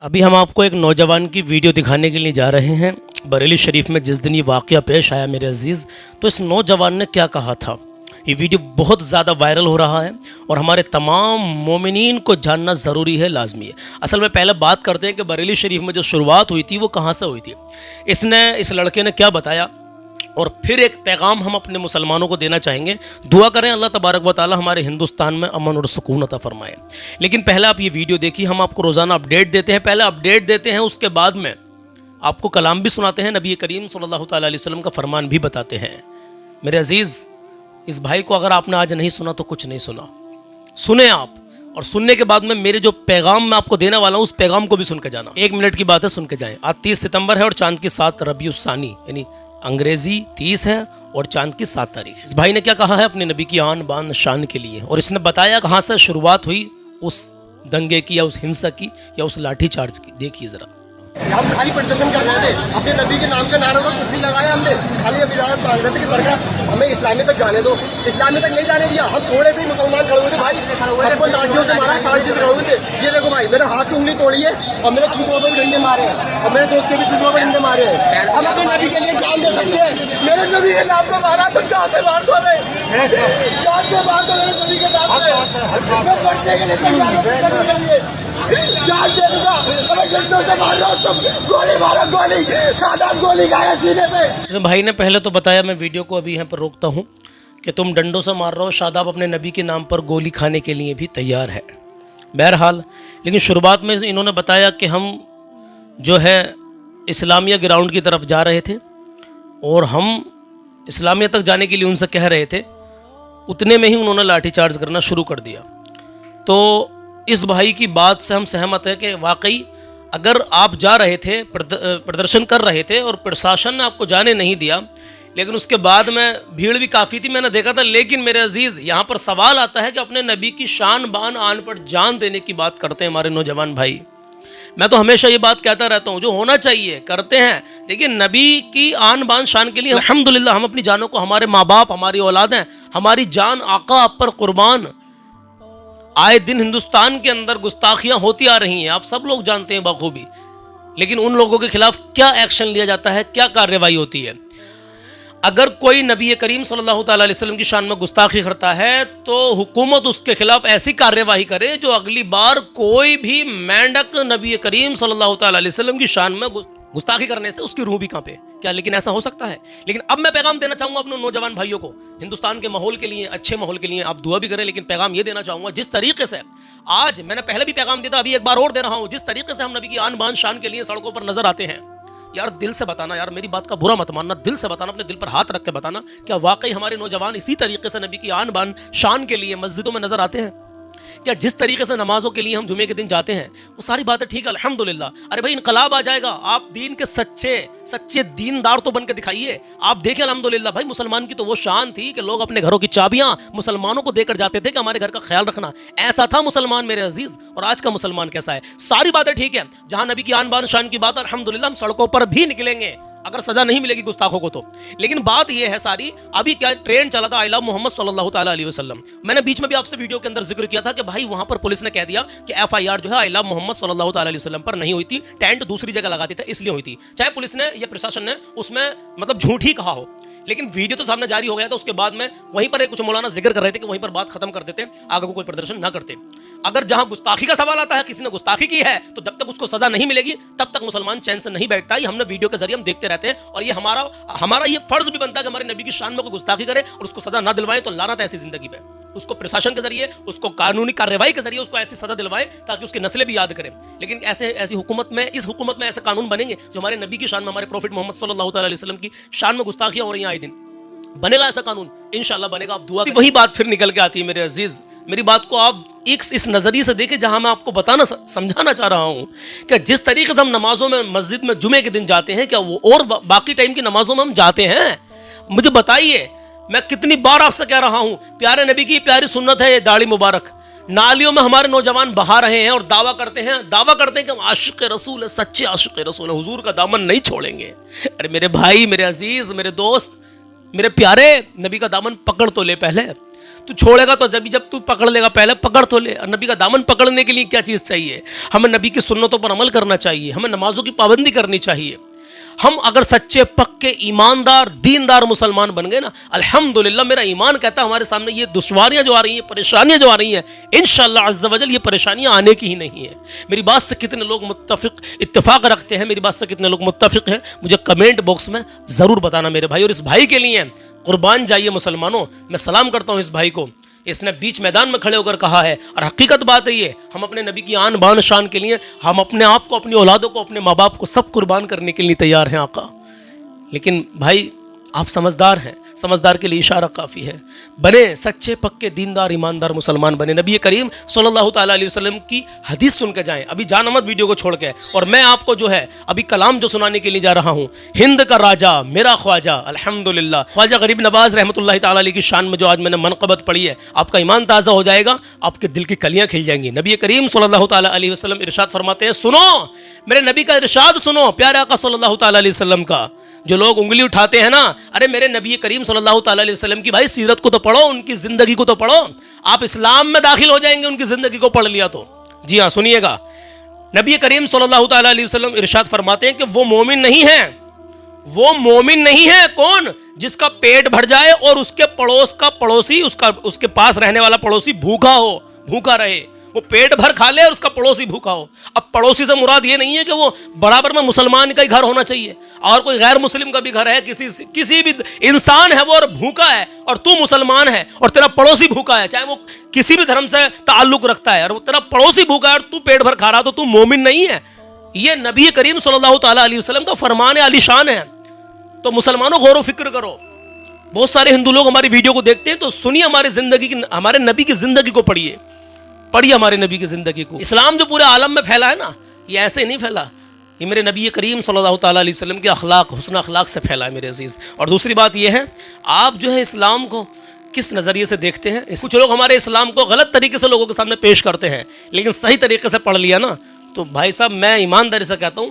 अभी हम आपको एक नौजवान की वीडियो दिखाने के लिए जा रहे हैं। बरेली शरीफ में जिस दिन ये वाक़या पेश आया मेरे अजीज़, तो इस नौजवान ने क्या कहा था, ये वीडियो बहुत ज़्यादा वायरल हो रहा है और हमारे तमाम मोमिनीन को जानना ज़रूरी है, लाजमी है। असल में पहले बात करते हैं कि बरेली शरीफ में जो शुरुआत हुई थी वो कहाँ से हुई थी, इस लड़के ने क्या बताया, और फिर एक पैगाम हम अपने मुसलमानों को देना चाहेंगे। दुआ करें अल्लाह तबारक व तआला हमारे हिंदुस्तान में अमन और सुकून अता फरमाए। लेकिन पहले आप ये वीडियो देखिए, हम आपको रोज़ाना अपडेट देते हैं। पहले अपडेट देते हैं, उसके बाद में आपको कलाम भी सुनाते हैं, नबी करीम सल्लल्लाहु तआला अलैहि वसल्लम का फरमान भी बताते हैं। मेरे अजीज़, इस भाई को अगर आपने आज नहीं सुना तो कुछ नहीं सुना, सुने आप, और सुनने के बाद में मेरे जो पैगाम मैं आपको देने वाला हूँ उस पैगाम को भी सुन के जाना। 1 मिनट की बात है, सुन के जाएं। आज 30 सितंबर है और चांद की 7 रबीउस्सानी यानी अंग्रेजी 30 है और चांद की 7 तारीख है। इस भाई ने क्या कहा है अपने नबी की आन बान शान के लिए, और इसने बताया कहाँ से शुरुआत हुई उस दंगे की या उस हिंसा की या उस लाठी चार्ज की। देखिए जरा। हम खाली प्रदर्शन कर रहे थे, अपने नबी के नाम का नारा कुछ नहीं लगाया हमने, खाली अभी इजाजत मांग रहे थे कि सरकार हमें इस्लामी तक जाने दो। इस्लामी तक नहीं जाने दिया, हम थोड़े से ही मुसलमान खड़े हुए थे भाई, सबको लाठियों से मारा, 60 खड़े हुए थे। ये देखो भाई, मेरे हाथ की उंगली तोड़ी है और मेरे चूतों पर भी डंडे मारे हैं और मेरे दोस्त के भी चूतों पर डंडे मारे हैं। हम अपने नबी के लिए जान दे सकते हैं। मेरे नबी के नाम को मारा तो जान से मार दो हमें, जान से मार दो मेरे नबी के नाम से, मैं बढ़ने के लिए तैयार हूं। जान दे दूंगा, हमें डंडों से मार दो, तुम गोली मारो, गोली सादा गोली खाया सीने पे। भाई ने पहले तो बताया, मैं वीडियो को अभी यहाँ पर रोकता हूँ, कि तुम डंडों से मार रहे हो, शादाब अपने नबी के नाम पर गोली खाने के लिए भी तैयार है। बहरहाल, लेकिन शुरुआत में इन्होंने बताया कि हम जो है इस्लामिया ग्राउंड की तरफ जा रहे थे और हम इस्लामिया तक जाने के लिए उनसे कह रहे थे, उतने में ही उन्होंने लाठीचार्ज करना शुरू कर दिया। तो इस भाई की बात से हम सहमत है कि वाकई अगर आप जा रहे थे, प्रदर्शन कर रहे थे और प्रशासन ने आपको जाने नहीं दिया, लेकिन उसके बाद में भीड़ भी काफ़ी थी, मैंने देखा था। लेकिन मेरे अजीज़, यहाँ पर सवाल आता है कि अपने नबी की शान बान आन पर जान देने की बात करते हैं हमारे नौजवान भाई। मैं तो हमेशा ये बात कहता रहता हूँ, जो होना चाहिए करते हैं। देखिए, नबी की आन बान शान के लिए अल्हम्दुलिल्लाह हम अपनी जानों को, हमारे माँ बाप, हमारी औलादें, हमारी जान आका आप पर कुर्बान। आए दिन हिंदुस्तान के अंदर गुस्ताखियां होती आ रही हैं, आप सब लोग जानते हैं बखूबी। लेकिन उन लोगों के खिलाफ क्या एक्शन लिया जाता है, क्या कार्रवाई होती है। अगर कोई नबी करीम सल्लल्लाहु अलैहि वसल्लम की शान में गुस्ताखी करता है तो हुकूमत उसके खिलाफ ऐसी कार्यवाही करे जो अगली बार कोई भी मेंढक नबी करीम सल्लल्लाहु अलैहि वसल्लम की शान में गुस्ताखी करने से उसकी रूह भी कांपे। क्या लेकिन ऐसा हो सकता है? लेकिन अब मैं पैगाम देना चाहूंगा अपने नौजवान भाइयों को, हिंदुस्तान के माहौल के लिए, अच्छे माहौल के लिए आप दुआ भी करें, लेकिन पैगाम ये देना चाहूंगा, जिस तरीके से आज मैंने पहले भी पैगाम दिया था, अभी एक बार और दे रहा हूं, जिस तरीके से हम नबी की आन बान शान के लिए सड़कों पर नजर आते हैं, यार दिल से बताना, यार मेरी बात का बुरा मत मानना, दिल से बताना, अपने दिल पर हाथ रख के बताना, क्या वाकई हमारे नौजवान इसी तरीके से नबी की आन बान शान के लिए मस्जिदों में नजर आते हैं? क्या जिस तरीके से नमाजों के लिए हम जुमे के दिन जाते हैं वो सारी बातें ठीक है, अल्हम्दुलिल्लाह। अरे भाई, इनकलाब आ जाएगा, आप दीन के सच्चे दीनदार तो बन के दिखाइए। आप देखें अल्हम्दुलिल्लाह भाई, मुसलमान की तो वो शान थी कि लोग अपने घरों की चाबियां मुसलमानों को देकर जाते थे कि हमारे घर का ख्याल रखना। ऐसा था मुसलमान मेरे अजीज। और आज का मुसलमान कैसा है? सारी बातें ठीक है, जहां नबी की आन बान शान की बात, अल्हम्दुलिल्लाह हम सड़कों पर भी निकलेंगे अगर सजा नहीं मिलेगी गुस्ताखों को तो। लेकिन बात यह है सारी, अभी क्या ट्रेंड चला था, आई लव मोहम्मद सल्लल्लाहु तआला अलैहि वसल्लम। मैंने बीच में भी आपसे वीडियो के अंदर जिक्र किया था कि भाई वहां पर पुलिस ने कह दिया कि एफआईआर जो है आई लव मोहम्मद सल्लल्लाहु तआला अलैहि वसल्लम पर नहीं हुई थी, टेंट दूसरी जगह लगाती थी इसलिए हुई थी। चाहे पुलिस ने या प्रशासन ने उसमें मतलब झूठ ही कहा हो, लेकिन वीडियो तो सामने जारी हो गया था। उसके बाद में वहीं पर कुछ मौलाना जिक्र कर रहे थे कि वहीं पर बात खत्म कर देते, आगे को कोई प्रदर्शन ना करते। अगर जहां गुस्ताखी का सवाल आता है, किसी ने गुस्ताखी की है, तो जब तक उसको सजा नहीं मिलेगी तब तक मुसलमान चैन से नहीं बैठता। ये हमने वीडियो के जरिए हम देखते रहते हैं, और ये हमारा ये फर्ज भी बनता है कि हमारे नबी की शान में कोई गुस्ताखी करे और उसको सजा ना दिलवाए तो लानत ऐसी जिंदगी पे, उसको प्रशासन के जरिए, उसको कानूनी कार्रवाई के जरिए उसको ऐसी सजा दिलवाए ताकि उसकी नस्लें भी याद करें। लेकिन ऐसी हुकूमत में, इस हुकूमत में ऐसे कानून बनेंगे जो हमारे नबी की शान में, हमारे प्रॉफिट मोहम्मद सल्लल्लाहु अलैहि वसल्लम की शान में गुस्ताखियां हो रही हैं आए दिन। बनेगा ऐसा कानून? इंशाल्लाह बनेगा, आप दुआ। वही बात फिर निकल के आती है मेरे अजीज। मेरी बात को आप इस नजरिए से देखें जहां मैं आपको बताना समझाना चाह रहा हूं कि जिस तरीके से हम नमाजों में, मस्जिद में जुमे के दिन जाते हैं, क्या वो और बाकी टाइम की नमाजों में हम जाते हैं? मुझे बताइए। मैं कितनी बार आपसे कह रहा हूं, प्यारे नबी की प्यारी सुन्नत है ये दाढ़ी मुबारक। नालियों में हमारे नौजवान बहा रहे हैं और दावा करते हैं कि हम आशिक रसूल है, सच्चे आशिक रसूल है, हुजूर का दामन नहीं छोड़ेंगे। अरे मेरे भाई, मेरे अजीज, मेरे दोस्त, मेरे प्यारे, नबी का दामन पकड़ तो ले पहले। तू छोड़ेगा तो जब तू पकड़ लेगा, पहले पकड़ तो ले। और नबी का दामन पकड़ने के लिए क्या चीज़ चाहिए? हमें नबी की सुन्नतों पर अमल करना चाहिए, हमें नमाजों की पाबंदी करनी चाहिए। हम अगर सच्चे पक्के ईमानदार दीनदार मुसलमान बन गए ना, अल्हम्दुलिल्लाह, मेरा ईमान कहता है हमारे सामने ये दुश्वारियां जो आ रही हैं, परेशानियां जो आ रही हैं, इंशाअल्लाह अज़्ज़ वजल ये परेशानियां आने की ही नहीं है। मेरी बात से कितने लोग इत्तेफाक रखते हैं, मेरी बात से कितने लोग मुत्तफिक हैं, मुझे कमेंट बॉक्स में ज़रूर बताना मेरे भाई। और इस भाई के लिए कुर्बान जाइए मुसलमानों, मैं सलाम करता हूँ इस भाई को। इसने बीच मैदान में खड़े होकर कहा है, और हकीकत बात है ये, हम अपने नबी की आन बान शान के लिए हम अपने आप को, अपनी औलादों को, अपने माँ बाप को सब कुर्बान करने के लिए तैयार हैं आका। लेकिन भाई आप समझदार हैं, समझदार के लिए इशारा काफ़ी है। बने सच्चे पक्के दीनदार ईमानदार मुसलमान बने, नबी करीम सल्लल्लाहु ताला अलैहि वसल्लम की हदीस सुन के जाएं। अभी जाना मत वीडियो को छोड़ के। और मैं आपको जो है अभी कलाम जो सुनाने के लिए जा रहा हूँ, हिंद का राजा मेरा ख्वाजा, अल्हम्दुलिल्लाह, ख्वाजा गरीब नवाज रहमतुल्लाहि ताला अलैहि की शान में जो आज मैंने मनक़बत पढ़ी है, आपका ईमान ताज़ा हो जाएगा, आपके दिल की कलियाँ खिल जाएंगी। नबी करीम सल्लल्लाहु ताला अलैहि वसल्लम इरशाद फरमाते हैं, सुनो मेरे नबी का इरशाद सुनो, प्यारे आका सल्लल्लाहु ताला अलैहि वसल्लम का। जो लोग उंगली उठाते हैं ना, अरे मेरे नबी करीम सल्लल्लाहु ताला अलैहि वसल्लम की भाई सीरत को तो पढ़ो, उनकी जिंदगी को तो पढ़ो, आप इस्लाम में दाखिल हो जाएंगे उनकी जिंदगी को पढ़ लिया तो। जी हाँ, सुनिएगा, नबी करीम सल्लल्लाहु ताला अलैहि वसल्लम इरशाद फरमाते हैं कि वो मोमिन नहीं है, वो मोमिन नहीं है कौन? जिसका पेट भर जाए और उसके पड़ोस का पड़ोसी, उसके पास रहने वाला पड़ोसी भूखा हो, भूखा रहे। वो पेट भर खा ले और उसका पड़ोसी भूखा हो। अब पड़ोसी से मुराद ये नहीं है कि वो बराबर में मुसलमान का ही घर होना चाहिए और कोई गैर मुस्लिम का भी घर है, किसी भी इंसान है वो और भूखा है और तू मुसलमान है और तेरा पड़ोसी भूखा है, चाहे वो किसी भी धर्म से ताल्लुक रखता है, और वो तेरा पड़ोसी भूखा है और तू पेट भर खा रहा, तो तू मोमिन नहीं है। ये नबी करीम सल्लल्लाहु ताला अलैहि वसल्लम का फरमान आलीशान है। तो मुसलमानों गौर व फिक्र करो। बहुत सारे हिंदू लोग हमारी वीडियो को देखते हैं, तो सुनिए हमारे नबी की जिंदगी को पढ़िए हमारे नबी की जिंदगी को। इस्लाम जो पूरे आलम में फैला है ना, ये ऐसे नहीं फैला, ये मेरे नबी करीम सल्लल्लाहु ताला अलैहि वसल्लम के अखलाक, हुस्न अखलाक से फैला है मेरे अजीज़। और दूसरी बात ये है, आप जो है इस्लाम को किस नज़रिए से देखते हैं। कुछ लोग हमारे इस्लाम को गलत तरीके से लोगों के सामने पेश करते हैं, लेकिन सही तरीके से पढ़ लिया ना, तो भाई साहब मैं ईमानदारी से कहता हूँ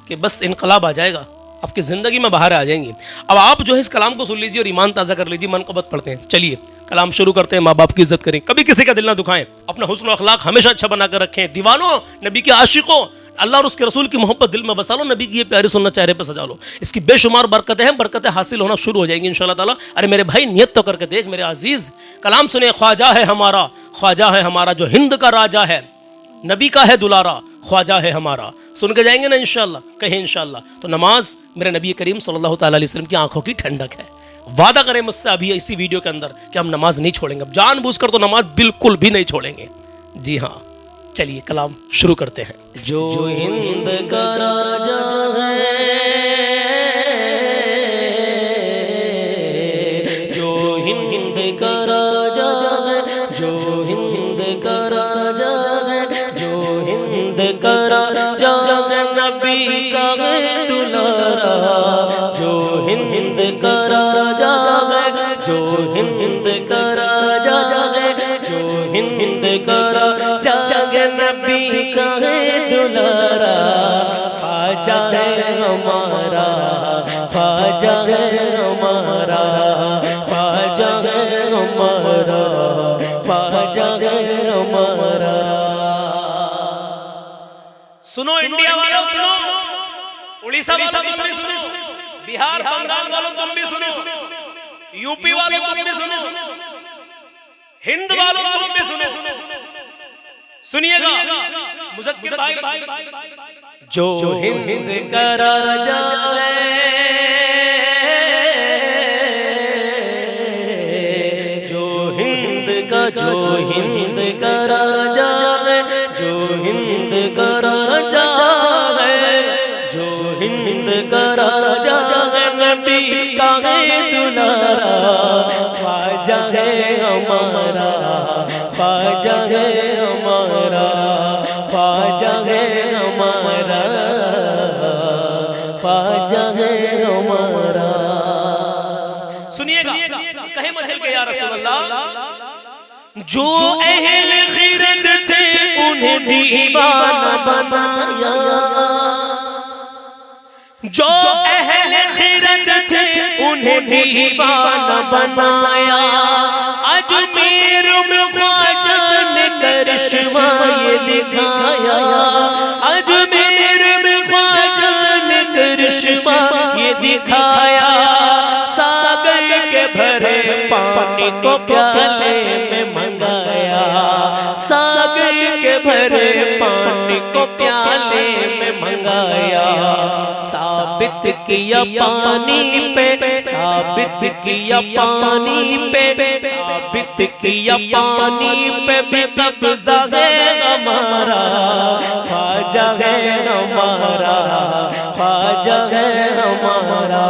कि बस इनकलाब आ जाएगा, आपकी ज़िंदगी में बाहर आ जाएंगी। अब आप जो है इस कलाम को सुन लीजिए और ईमान ताज़ा कर लीजिए, मनक़बत पढ़ते हैं। चलिए कलाम शुरू करते हैं। माँ बाप की इज्जत करें, कभी किसी का दिल ना दुखाएं, अपना हुस्न अखलाक हमेशा अच्छा बना कर रखें। दीवानों, नबी के आशिकों, अल्लाह और उसके रसूल की मोहब्बत दिल में बसा लो, नबी की ये प्यारी सुन्नत चेहरे पर सजा लो। इसकी बेशुमार बरकतें हैं, बरकतें हासिल होना शुरू हो जाएंगी इंशाअल्लाह ताला। अरे मेरे भाई नियत तो करके देख मेरे अजीज़। कलाम सुने, ख्वाजा है हमारा, ख्वाजा है हमारा जो हिंद का राजा है, नबी का है दुलारा, ख्वाजा है हमारा। सुन के जाएंगे ना इंशाअल्लाह, कहें इंशाअल्लाह। तो नमाज मेरे नबी करीम सल्लल्लाहु ताला अलैहि वसल्लम की आंखों की ठंडक है। वादा करें मुझसे अभी इसी वीडियो के अंदर कि हम नमाज नहीं छोड़ेंगे, अब जानबूझकर तो नमाज बिल्कुल भी नहीं छोड़ेंगे। जी हाँ, चलिए कलाम शुरू करते हैं। जो हिंद का राजा है, जो हिंद का राजा है, जो हिंद का राजा है, जो हिंद का राजा है, नबी का है दुलारा, जो हिंद का राजा है, जो हिंद का राजा है, जो हिंद का राजा है, नबी का है दुलारा, ख्वाजा है हमारा, ख्वाजा है हमारा, ख्वाजा है हमारा, ख्वाजा है हमारा। सुनो इंडिया वालों सुनो, उड़ीसा वालों तुम भी सुनो, बिहार बंगाल वालों तुम भी सुनो, यूपी वालों तुम भी सुनो, हिंद वालों तुम भी सुनो। सुनिएगा मुज़क्किर भाई, जो हिंद का राजा है, जो हिंद का राजा है, जो हिंद का राजा है, जो हिंद का राजा है, नबी का है दुलारा, ख्वाजा है हमारा, ख्वाजा है हमारा, ख्वाजा है हमारा, ख्वाजा है हमारा। सुनिएगा, कहे मचल के या रसूल अल्लाह, जो अहले खिरत थे उन्हें दीवाना बनाया, जो अहले खिरत थे उन्हें दीवाना बनाया, आज अजमेर में ख्वाजा ने करिश्मा ये दिखाया, अजमेर में ख्वाजा ने करिश्मा ये दिखाया। सागर के भरे पानी को प्याले में मंगाया, सागर के भरे पानी को प्याले में मंगाया। साबित किया पानी पे, साबित किया पानी पे, साबित किया पानी पे भी कब्जा है हमारा, ख्वाजा है हमारा, ख्वाजा है हमारा,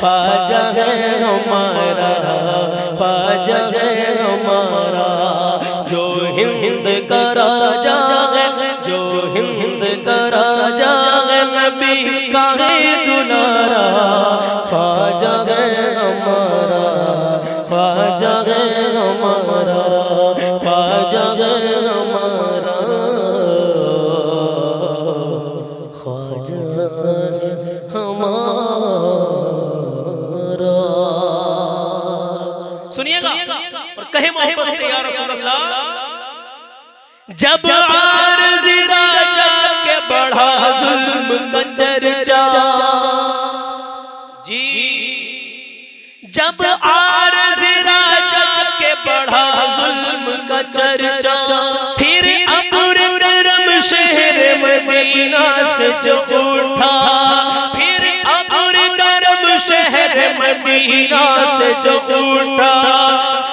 ख्वाजा है हमारा, ख्वाजा है हमारा। जो हिंद का राजा है, जो हिंद का राजा है, नबी का है दुलारा, ख्वाजा है हमारा, ख्वाजा है हमारा, ख्वाजा है हमारा, ख्वाजा है हमारा। सुनिएगा और कहे मोहब्बत से या रसूल अल्लाह। जब आरज़ी राजा के बढ़ा जुल्म का चर्चा, जी जब आरज़ी राजा के बढ़ा जुल्म का चर्चा, फिर अबुर करम शहर मदीना से जो उठा, फिर अबुर करम शहर मदीना से जो उठा।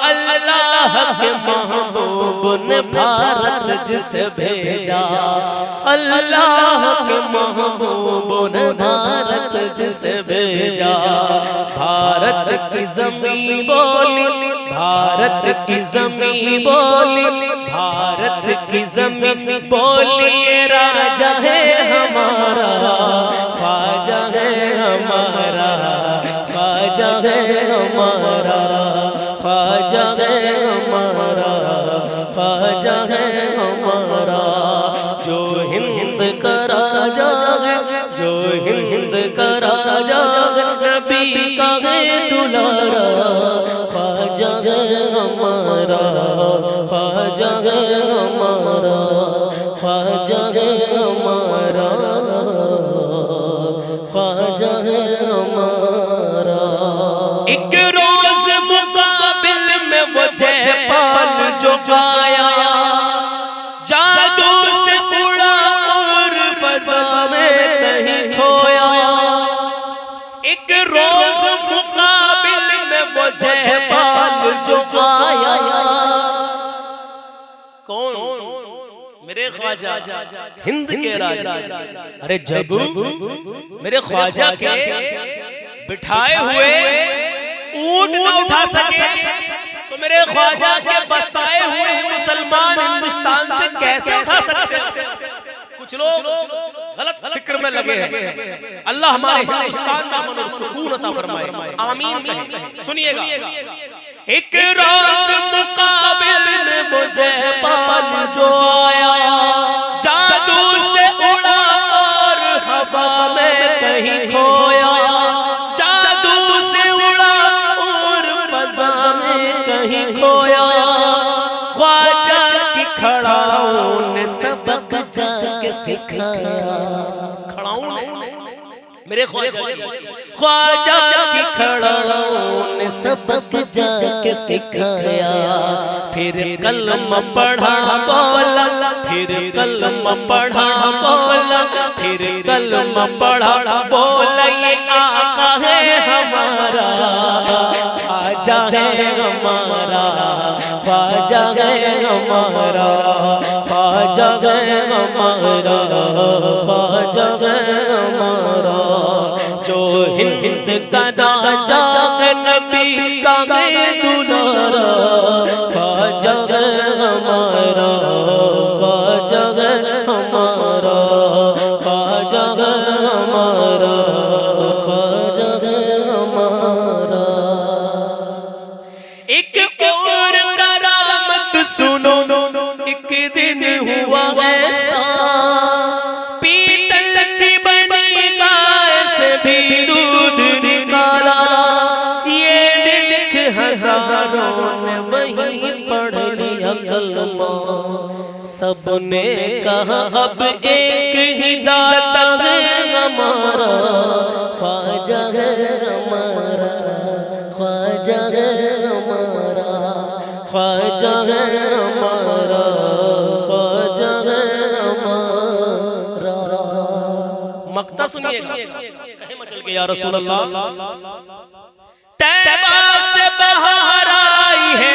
अल्लाह के महबूब ने भारत जिसे भेजा, अल्लाह के महबूब ने भारत जिसे भेजा। भारत की ज़मीं बोली, भारत की ज़मीं बोली, भारत की ज़मीं बोली, ये राजा है हमारा, ख्वाजा है हमारा, ख्वाजा है हमारा, ख्वाजा है हमारा, ख्वाजा है हमारा। जो हिंद का राजा है, जो हिंद का राजा है, नबी का है दुलारा, ख्वाजा है हमारा, ख्वाजा है हमारा, ख्वाजा है हमारा, ख्वाजा है हमारा। एक रोज मुकाबिल में वो जयपाल जो आया, जादू से उड़ा और फज़ा में कहीं खोया। एक रोज मुकाबिल में वो जयपाल जो आया, कौन? मेरे ख्वाजा हिंद के राजा। अरे जब मेरे ख्वाजा के बिठाए हुए ऊंट न उठा सके तो मेरे ख्वाजा के बसाए हुए मुसलमान हिंदुस्तान से कैसे उठा सकते हैं? कुछ लोग गलत फिक्र में लगे हैं। अल्लाह हमारे हिंदुस्तान में अमन और सुकून अता फरमाए, आमीन कहें। सुनिएगा, एक रोज मुकाबिल में वो जयपाल जो आया, जादू से उड़ा और हवा में कहीं खोया, जादू से उड़ा और फज़ा में कहीं खोया। ख्वाजा की खड़ाओं ने सबक जाके सिखाया, खड़ाओं ने मेरे ख्वाजा की खड़ाओं ने सबक जाके सिखाया। फिर कलमा पढ़ा बोला, फिर कलमा पढ़ा बोला, फिर कलमा पढ़ा बोला, ये आका है हमारा, ख्वाजा है हमारा, ख्वाजा है हमारा, ख्वाजा है हमारा, ख्वाजा है हमारा। जो हिंद का राजा है, नबी का है दुलारा, ख्वाजा है हमारा, ख्वाजा है हमारा, ख्वाजा है हमारा, ख्वाजा है हमारा। एक और करामत सुनो, एक दिन हुआ ऐसा, पीतल की बनी गाय से भी दूध निकाला। ये देख हजारों ने वही कलमा। सबने कहा अब एक ही दाता है हमारा, ख्वाजा है हमारा, ख्वाजा है हमारा, ख्वाजा है हमारा, ख्वाजा है हमारा। मक्ता सुनिएगा, कहे मचल के या रसूल अल्लाह। तैबा से बाहर आई है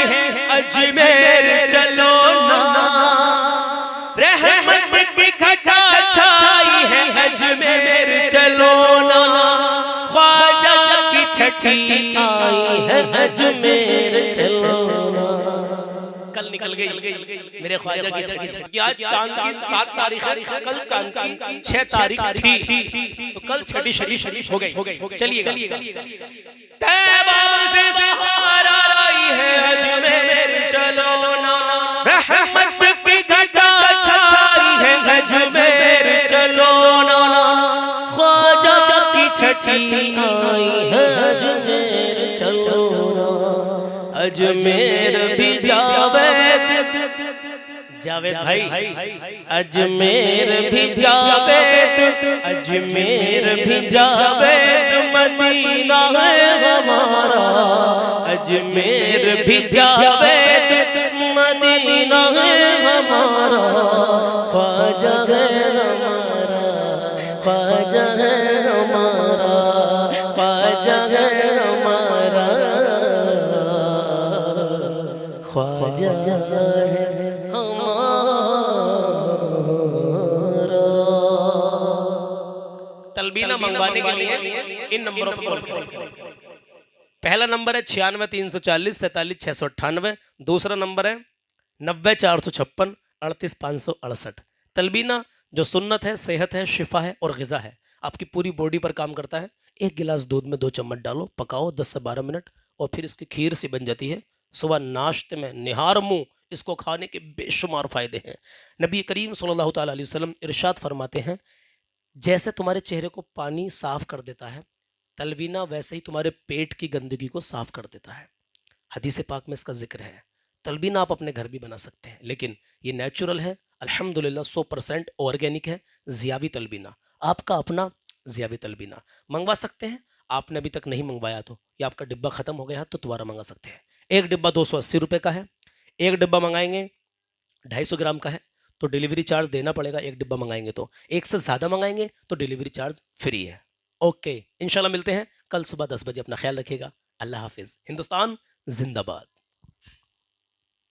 अजमेर चलो ना, रहमत की घटा छाई है अजमेर चलो ना, ख्वाजा की छठी आई है अजमेर चलो ना। कल निकल गई मेरे ख्वाजा की छठी। आज चांद की 7 तारीख है, कल चांद की 6 तारीख थी, तो कल छठी शरीफ हो गई। चलिए तैबा से बाहर आई है अजमेर चलो ना, रहमत की घटा छाई है अजमेर चलो ना, ख्वाजा की छठी आई है अजमेर चलो ना। अजमेर भी जावेद भाई, अजमेर भी जावेद, अजमेर भी जावेद, मदीना है हमारा, अजमेर भी जावेद, मदीना है हमारा, ख्वाजा है हमारा, ख्वाजा है हमारा, ख्वाजा है हमारा, ख्वाजा है हमारा। तलबीना मंगवाने के लिए इन नंबरों पर कॉल करें। पहला नंबर है 96 340 43 698, दूसरा नंबर है 90 456 38 568। तलबीना जो सुन्नत है, सेहत है, शिफा है और ग़िज़ा है, आपकी पूरी बॉडी पर काम करता है। 1 गिलास दूध में 2 चम्मच डालो, पकाओ 10 से 12 मिनट और फिर इसकी खीर सी बन जाती है। सुबह नाश्ते में निहार मुँह इसको खाने के बेशुमार फ़ायदे हैं। नबी करीम सल्लल्लाहु ताला अलैहि वसल्लम इरशाद फरमाते हैं, जैसे तुम्हारे चेहरे को पानी साफ़ कर देता है, तलवीना वैसे ही तुम्हारे पेट की गंदगी को साफ़ कर देता है। हदीस पाक में इसका जिक्र है। तलबीना आप अपने घर भी बना सकते हैं, लेकिन ये नेचुरल है, अल्हम्दुलिल्लाह 100% ऑर्गेनिक है। ज़ियावी तलबीना, आपका अपना ज़ियावी तलबीना मंगवा सकते हैं। आपने अभी तक नहीं मंगवाया तो, या आपका डिब्बा ख़त्म हो गया तो दोबारा मंगा सकते हैं। एक डिब्बा 280 रुपये का है। एक डिब्बा मंगाएंगे 250 ग्राम का है तो डिलीवरी चार्ज देना पड़ेगा। एक डिब्बा मंगाएंगे तो, एक से ज़्यादा मंगाएंगे तो डिलीवरी चार्ज फ्री है। ओके, इंशाल्लाह मिलते हैं कल सुबह 10 बजे। अपना ख्याल रखिएगा। अल्लाह हाफिज़। हिंदुस्तान जिंदाबाद।